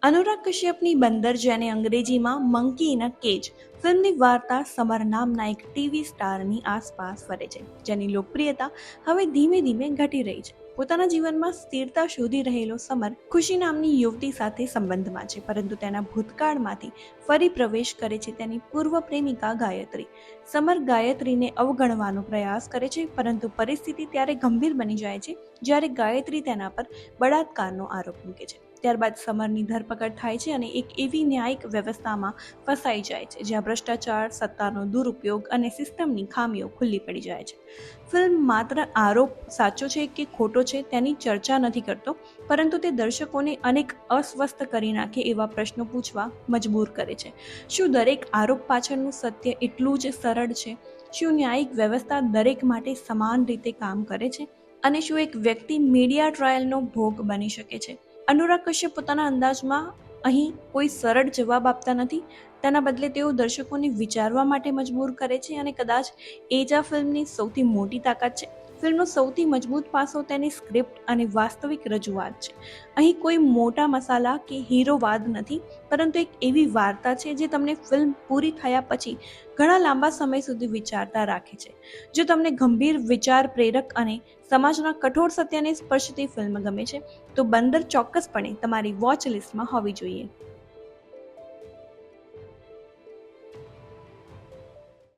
અનુરાગ કશ્યપની બંદર, જેને અંગ્રેજીમાં મંકી ઇન અ કેજ, ફિલ્મની વાર્તા સમર નામના એક ટીવી સ્ટારની આસપાસ ફરે છે, જેની લોકપ્રિયતા હવે ધીમે ધીમે ઘટી રહી છે. પોતાના જીવનમાં સ્થિરતા શોધી રહેલો સમર ખુશી નામની યુવતી સાથે સંબંધમાં છે, પરંતુ તેના ભૂતકાળમાંથી ફરી પ્રવેશ કરે છે તેની પૂર્વ પ્રેમિકા ગાયત્રી. સમર ગાયત્રીને અવગણવાનો પ્રયાસ કરે છે, પરંતુ પરિસ્થિતિ ત્યારે ગંભીર બની જાય છે જ્યારે ગાયત્રી તેના પર બળાત્કારનો આરોપ મૂકે છે. ત્યારબાદ સમરની ધરપકડ થાય છે અને એક એવી ન્યાયિક વ્યવસ્થામાં ફસાઈ જાય છે જ્યાં ભ્રષ્ટાચાર, સત્તાનો દુરુપયોગ અને સિસ્ટમની ખામીઓ ખુલ્લી પડી જાય છે. ફિલ્મ માત્ર આરોપ સાચો છે કે ખોટો છે તેની ચર્ચા નથી કરતો, પરંતુ તે દર્શકોને અનેક અસ્વસ્થ કરી નાખે એવા પ્રશ્નો પૂછવા મજબૂર કરે છે. શું દરેક આરોપ પાછળનું સત્ય એટલું જ સરળ છે? શું ન્યાયિક વ્યવસ્થા દરેક માટે સમાન રીતે કામ કરે છે? અને શું એક વ્યક્તિ મીડિયા ટ્રાયલનો ભોગ બની શકે છે? અનુરાગ કશ્યપ પોતાના અંદાજમાં અહીં કોઈ સરળ જવાબ આપતા નથી. તેના બદલે તેઓ દર્શકોને વિચારવા માટે મજબૂર કરે છે, અને કદાચ એ જ આ ફિલ્મની સૌથી મોટી તાકાત છે. ફિલ્મનો સૌથી મજબૂત પાસો તેની સ્ક્રિપ્ટ અને વાસ્તવિક રજૂઆત છે. અહીં કોઈ મોટા મસાલા કે હીરોવાદ નથી, પરંતુ એક એવી વાર્તા છે જે તમને ફિલ્મ પૂરી થયા પછી ઘણા લાંબા સમય સુધી વિચારતા રાખે છે. જો તમને ગંભીર, વિચાર પ્રેરક અને સમાજના કઠોર સત્યને સ્પર્શતી ફિલ્મ ગમે છે, તો બંદર ચોક્કસપણે તમારી વોચ લિસ્ટમાં હોવી જોઈએ.